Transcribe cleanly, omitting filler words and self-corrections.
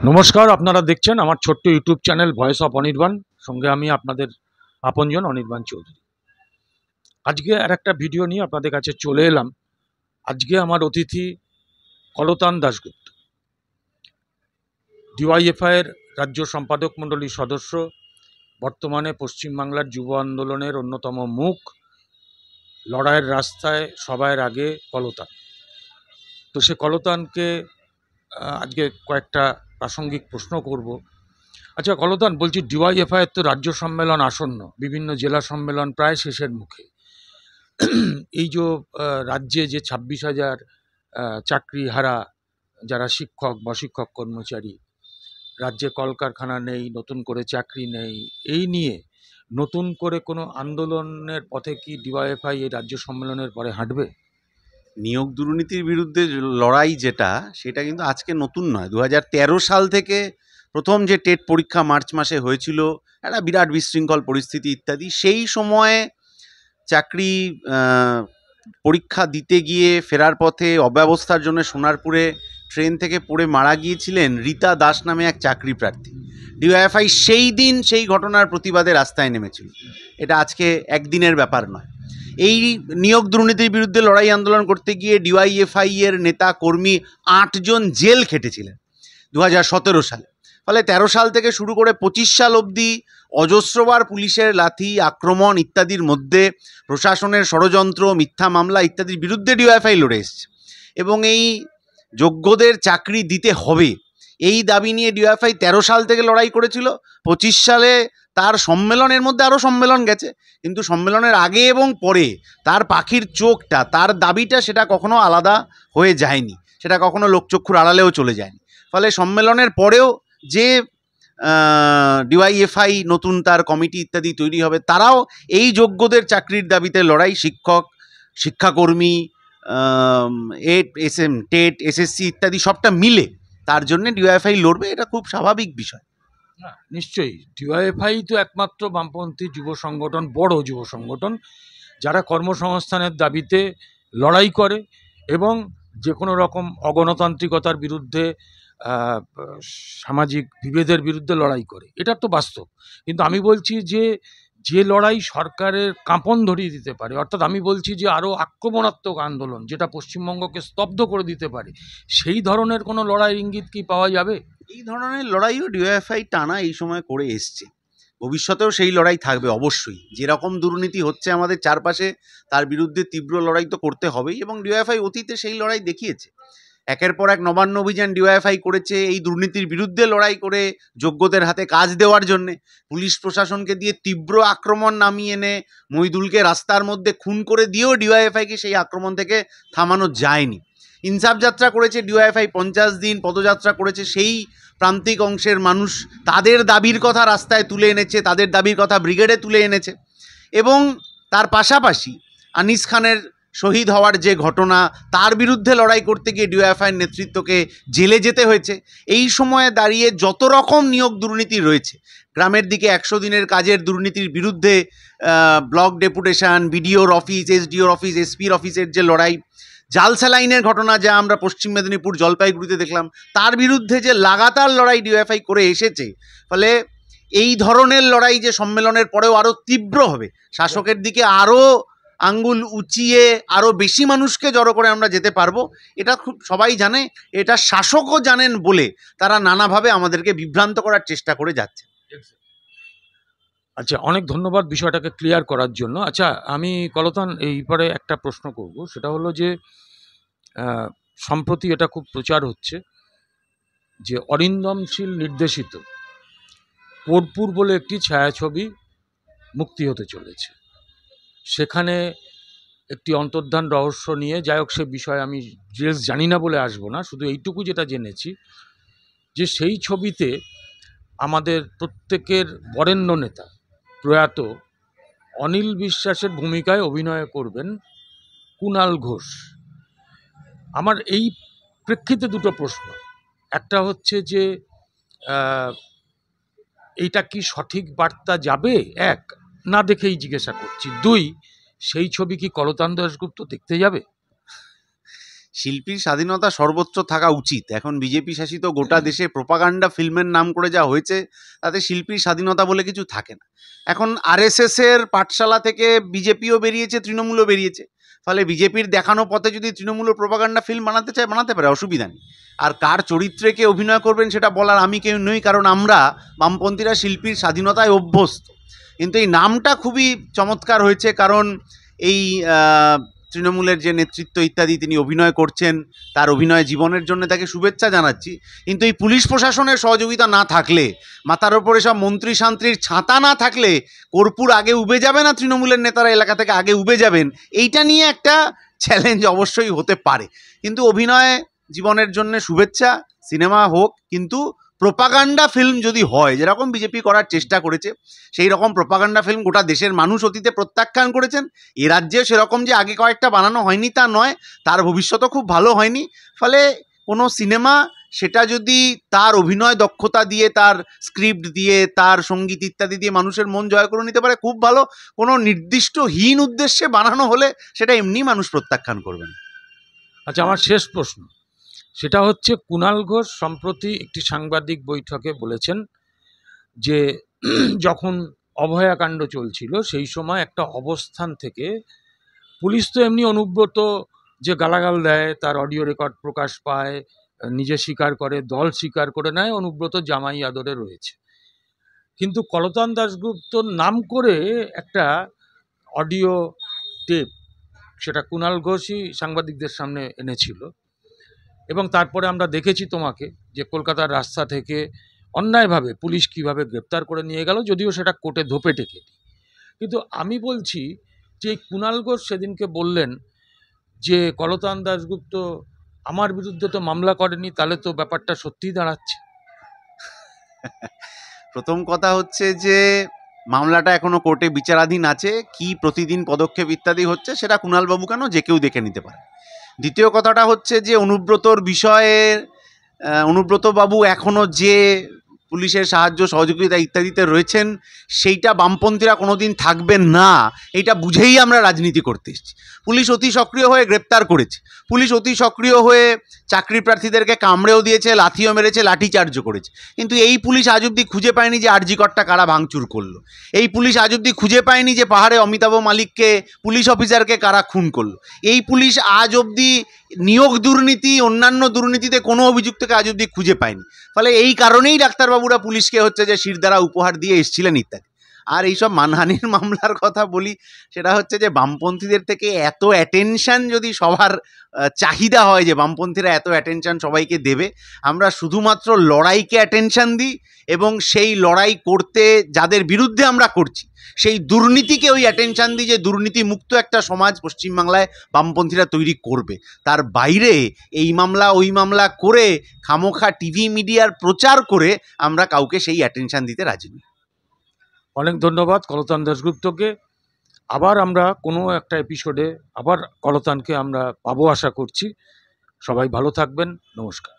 নমস্কার, আপনারা দেখছেন আমার ছোট্ট YouTube channel voice of Anirban. সঙ্গে আমি আপনাদের আপনজন অনির্বাণ চৌধুরী। আজকে আর একটা ভিডিও নিয়ে আপনাদের কাছে চলে এলাম। আজকে আমার অতিথি কলতান দাশগুপ্ত, ডিওয়াইএফআইয়ের রাজ্য সম্পাদক মণ্ডলীর সদস্য, বর্তমানে পশ্চিমবাংলার যুব আন্দোলনের অন্যতম মুখ, লড়াইয়ের রাস্তায় সবার আগে কলতান। তো সে কলতানকে আজকে কয়েকটা প্রাসঙ্গিক প্রশ্ন করব। আচ্ছা কলতান, বলছি ডিওয়াইএফআইয়ের তো রাজ্য সম্মেলন আসন্ন, বিভিন্ন জেলা সম্মেলন প্রায় শেষের মুখে। এই যে রাজ্যে যে 26,000 চাকরিহারা যারা শিক্ষক বা শিক্ষক কর্মচারী, রাজ্যে কলকারখানা নেই, নতুন করে চাকরি নেই, এই নিয়ে নতুন করে কোনো আন্দোলনের পথে কি ডিওয়াইএফআই এই রাজ্য সম্মেলনের পরে হাঁটবে? নিয়োগ দুর্নীতির বিরুদ্ধে লড়াই যেটা, সেটা কিন্তু আজকে নতুন নয়। 2013 সাল থেকে প্রথম যে টেট পরীক্ষা মার্চ মাসে হয়েছিল, একটা বিরাট বিশৃঙ্খল পরিস্থিতি ইত্যাদি, সেই সময়ে চাকরি পরীক্ষা দিতে গিয়ে ফেরার পথে অব্যবস্থার জন্য সোনারপুরে ট্রেন থেকে পড়ে মারা গিয়েছিলেন রীতা দাস নামে এক চাকরি প্রার্থী। ডিওয়াইএফআই সেই দিন সেই ঘটনার প্রতিবাদে রাস্তায় নেমেছিল। এটা আজকে একদিনের ব্যাপার নয়। এই নিয়োগ দুর্নীতির বিরুদ্ধে লড়াই আন্দোলন করতে গিয়ে ডিওয়াইএফআই এর নেতা কর্মী 8 জন জেল খেটেছিলেন 2017 সালে। ফলে 13 সাল থেকে শুরু করে 25 সাল অবধি অজস্রবার পুলিশের লাথি, আক্রমণ ইত্যাদির মধ্যে প্রশাসনের ষড়যন্ত্র, মিথ্যা মামলা ইত্যাদির বিরুদ্ধে ডিওয়াইএফআই লড়ে এসছে। এবং এই যোগ্যদের চাকরি দিতে হবে, এই দাবি নিয়ে ডিওয়াইএফআই 13 সাল থেকে লড়াই করেছিল। 25 সালে তার সম্মেলনের মধ্যে আরও সম্মেলন গেছে, কিন্তু সম্মেলনের আগে এবং পরে তার পাখির চোখটা, তার দাবিটা, সেটা কখনো আলাদা হয়ে যায়নি, সেটা কখনো লোকচক্ষুর আড়ালেও চলে যায়নি। ফলে সম্মেলনের পরেও যে ডিওয়াইএফআই নতুন তার কমিটি ইত্যাদি তৈরি হবে, তারাও এই যোগ্যদের চাকরির দাবিতে লড়াই, শিক্ষক, শিক্ষাকর্মী, টেট, এসএসসি ইত্যাদি সবটা মিলে তার জন্য ডিওয়াইএফআই লড়বে। এটা খুব স্বাভাবিক বিষয়। নিশ্চয়ই, ডিওয়াইএফআই তো একমাত্র বামপন্থী যুব সংগঠন, বড় যুব সংগঠন, যারা কর্মসংস্থানের দাবিতে লড়াই করে এবং যে কোনো রকম অগণতান্ত্রিকতার বিরুদ্ধে, সামাজিক বিভেদের বিরুদ্ধে লড়াই করে। এটা তো বাস্তব। কিন্তু আমি বলছি যে লড়াই সরকারের কাঁপন ধরিয়ে দিতে পারে, অর্থাৎ আমি বলছি যে আরও আক্রমণাত্মক আন্দোলন যেটা পশ্চিমবঙ্গকে স্তব্ধ করে দিতে পারে, সেই ধরনের কোনো লড়াইয়ের ইঙ্গিত কি পাওয়া যাবে? এই ধরনের লড়াইও ডিওএফআই টানা এই সময় করে এসছে, ভবিষ্যতেও সেই লড়াই থাকবে অবশ্যই। যেরকম দুর্নীতি হচ্ছে আমাদের চারপাশে, তার বিরুদ্ধে তীব্র লড়াই তো করতে হবেই, এবং ডিওএফআই অতীতে সেই লড়াই দেখিয়েছে। একের পর এক নবান্ন অভিযান ডিওএফআই করেছে এই দুর্নীতির বিরুদ্ধে লড়াই করে, যোগ্যদের হাতে কাজ দেওয়ার জন্যে। পুলিশ প্রশাসনকে দিয়ে তীব্র আক্রমণ নামিয়ে এনে মইদুলকে রাস্তার মধ্যে খুন করে দিয়েও ডিওএফআইকে সেই আক্রমণ থেকে থামানো যায়নি। ইনসাফ যাত্রা করেছে ডিওএফআই 50 দিন, পদযাত্রা করেছে সেই প্রান্তিক অংশের মানুষ, তাদের দাবির কথা রাস্তায় তুলে এনেছে, তাদের দাবির কথা ব্রিগেডে তুলে এনেছে। এবং তার পাশাপাশি আনিস খানের শহীদ হওয়ার যে ঘটনা, তার বিরুদ্ধে লড়াই করতে গিয়ে ডিওএফআইয়ের নেতৃত্বকে জেলে যেতে হয়েছে। এই সময়ে দাঁড়িয়ে যত রকম নিয়োগ দুর্নীতি রয়েছে, গ্রামের দিকে 100 দিনের কাজের দুর্নীতির বিরুদ্ধে ব্লক ডেপুটেশন, বিডিওর অফিস, এসডিওর অফিস, এসপির অফিসের যে লড়াই, জাল স্যালাইনের ঘটনা যা আমরা পশ্চিম মেদিনীপুর, জলপাইগুড়িতে দেখলাম, তার বিরুদ্ধে যে লাগাতার লড়াই ডিওএফআই করে এসেছে। ফলে এই ধরনের লড়াই যে সম্মেলনের পরেও আরও তীব্র হবে, শাসকের দিকে আরও আঙ্গুল উঁচিয়ে আরও বেশি মানুষকে জড়ো করে আমরা যেতে পারবো, এটা খুব সবাই জানে। এটা শাসকও জানেন বলে তারা নানাভাবে আমাদেরকে বিভ্রান্ত করার চেষ্টা করে যাচ্ছে। আচ্ছা, অনেক ধন্যবাদ বিষয়টাকে ক্লিয়ার করার জন্য। আচ্ছা, আমি কলতান এইবারে একটা প্রশ্ন করব, সেটা হলো যে সম্প্রতি এটা খুব প্রচার হচ্ছে যে অরিন্দম শীল নির্দেশিত কর্পূর বলে একটি ছায়াছবি মুক্তি হতে চলেছে। সেখানে একটি অন্তর্ধান রহস্য নিয়ে, যাই হোক সে বিষয়ে আমি ডিটেলস জানি না বলে আসবো না, শুধু এইটুকু যেটা জেনেছি যে সেই ছবিতে আমাদের প্রত্যেকের বরেণ্য নেতা প্রয়াত অনিল বিশ্বাসের ভূমিকায় অভিনয় করবেন কুণাল ঘোষ। আমার এই প্রেক্ষিতে দুটো প্রশ্ন। একটা হচ্ছে যে এইটা কি সঠিক বার্তা যাবে, এক, না দেখেই জিজ্ঞাসা করছি। দুই, সেই ছবি কি কলতান দাশগুপ্ত দেখতে যাবে? শিল্পীর স্বাধীনতা সর্বোচ্চ থাকা উচিত। এখন বিজেপি শাসিত গোটা দেশে প্রোপাগান্ডা ফিল্মের নাম করে যা হয়েছে, তাতে শিল্পীর স্বাধীনতা বলে কিছু থাকে না। এখন আরএসএসের পাঠশালা থেকে বিজেপিও বেরিয়েছে, তৃণমূলও বেরিয়েছে। ফলে বিজেপির দেখানো পথে যদি তৃণমূলের প্রোপাগান্ডা ফিল্ম বানাতে চায়, বানাতে পারে, অসুবিধা নেই। আর কার চরিত্রে কে অভিনয় করবেন সেটা বলার আমি কেউ নই, কারণ আমরা বামপন্থীরা শিল্পীর স্বাধীনতায় অভ্যস্ত। কিন্তু এই নামটা খুবই চমৎকার হয়েছে, কারণ এই তৃণমূলের যে নেতৃত্ব ইত্যাদি তিনি অভিনয় করছেন, তার অভিনয় জীবনের জন্য তাকে শুভেচ্ছা জানাচ্ছি। কিন্তু এই পুলিশ প্রশাসনের সহযোগিতা না থাকলে, মাথার ওপরে সব মন্ত্রী শান্ত্রীর ছাতা না থাকলে কর্পূর আগে উবে যাবে না, তৃণমূলের নেতারা এলাকা থেকে আগে উবে যাবেন, এইটা নিয়ে একটা চ্যালেঞ্জ অবশ্যই হতে পারে। কিন্তু অভিনয় জীবনের জন্য শুভেচ্ছা, সিনেমা হোক, কিন্তু প্রোপাগান্ডা ফিল্ম যদি হয়, যেরকম বিজেপি করার চেষ্টা করেছে, সেই রকম প্রোপাগান্ডা ফিল্ম গোটা দেশের মানুষ অতীতে প্রত্যাখ্যান করেছেন। এ রাজ্যে সেরকম যে আগে কয়েকটা বানানো হয়নি তা নয়, তার ভবিষ্যৎও খুব ভালো হয়নি। ফলে কোনো সিনেমা, সেটা যদি তার অভিনয় দক্ষতা দিয়ে, তার স্ক্রিপ্ট দিয়ে, তার সঙ্গীত ইত্যাদি দিয়ে মানুষের মন জয় করে নিতে পারে, খুব ভালো। কোনো নির্দিষ্ট হীন উদ্দেশ্যে বানানো হলে সেটা এমনি মানুষ প্রত্যাখ্যান করবেন। আচ্ছা, আমার শেষ প্রশ্ন সেটা হচ্ছে, কুণাল ঘোষ সম্প্রতি একটি সাংবাদিক বৈঠকে বলেছেন যে যখন অভয়াকাণ্ড চলছিল সেই সময় একটা অবস্থান থেকে পুলিশ তো এমনি অনুব্রত যে গালাগাল দেয়, তার অডিও রেকর্ড প্রকাশ পায়, নিজে স্বীকার করে, দল স্বীকার করে নেয় অনুব্রত জামাই আদরে রয়েছে, কিন্তু কলতান দাশগুপ্তর নাম করে একটা অডিও টেপ, সেটা কুণাল ঘোষই সাংবাদিকদের সামনে এনেছিল। এবং তারপরে আমরা দেখেছি তোমাকে যে কলকাতার রাস্তা থেকে অন্যায়ভাবে পুলিশ কিভাবে গ্রেপ্তার করে নিয়ে গেল, যদিও সেটা কোর্টে ধোপে টেকে। কিন্তু আমি বলছি যে কুণাল ঘোষ সেদিনকে বললেন যে কলতান দাশগুপ্ত আমার বিরুদ্ধে তো মামলা করেনি, তাহলে তো ব্যাপারটা সত্যিই দাঁড়াচ্ছে। প্রথম কথা হচ্ছে যে মামলাটা এখনো কোর্টে বিচারাধীন আছে, কি প্রতিদিন পদক্ষেপ ইত্যাদি হচ্ছে সেটা কুণালবাবু কেন, যে কেউ দেখে নিতে পারে। দ্বিতীয় কথাটা হচ্ছে যে অনুব্রতর বিষয়ে অনুব্রতবাবু এখনও যে পুলিশের সাহায্য সহযোগিতা ইত্যাদিতে রয়েছেন, সেইটা বামপন্থীরা কোনোদিন থাকবেন না, এইটা বুঝেই আমরা রাজনীতি করতে এসেছি। পুলিশ অতি সক্রিয় হয়ে গ্রেপ্তার করেছে, পুলিশ অতি সক্রিয় হয়ে চাকরি প্রার্থীদেরকে কামড়েও দিয়েছে, লাথিও মেরেছে, লাঠিচার্জও করেছে। কিন্তু এই পুলিশ আজ অব্দি খুঁজে পায়নি যে আরজি করটা কারা ভাঙচুর করলো। এই পুলিশ আজ অব্দি খুঁজে পায়নি যে পাহাড়ে অমিতাভ মালিককে, পুলিশ অফিসারকে কারা খুন করলো। এই পুলিশ আজ অব্দি নিয়োগ দুর্নীতি, অন্যান্য দুর্নীতিতে কোনো অভিযুক্তকে আজ অব্দি খুঁজে পায়নি। ফলে এই কারণেই ডাক্তারবাবুরা পুলিশকে হচ্ছে যে শিরদাঁড়া উপহার দিয়ে এসেছিলেন ইত্যাদি। আর এইসব মানহানির মামলার কথা বলি, সেটা হচ্ছে যে বামপন্থীদের থেকে এত অ্যাটেনশান যদি সবার চাহিদা হয় যে বামপন্থীরা এত অ্যাটেনশান সবাইকে দেবে, আমরা শুধুমাত্র লড়াইকে অ্যাটেনশান দিই, এবং সেই লড়াই করতে যাদের বিরুদ্ধে আমরা করছি সেই দুর্নীতিকে ওই অ্যাটেনশান দিই, যে দুর্নীতি মুক্ত একটা সমাজ পশ্চিমবাংলায় বামপন্থীরা তৈরি করবে। তার বাইরে এই মামলা ওই মামলা করে খামোখা টিভি মিডিয়ার প্রচার করে আমরা কাউকে সেই অ্যাটেনশান দিতে রাজি নই। অনেক ধন্যবাদ কলতান দাশগুপ্তকে। আবার আমরা কোনো একটা এপিসোডে আবার কলতানকে আমরা পাবো আশা করছি। সবাই ভালো থাকবেন, নমস্কার।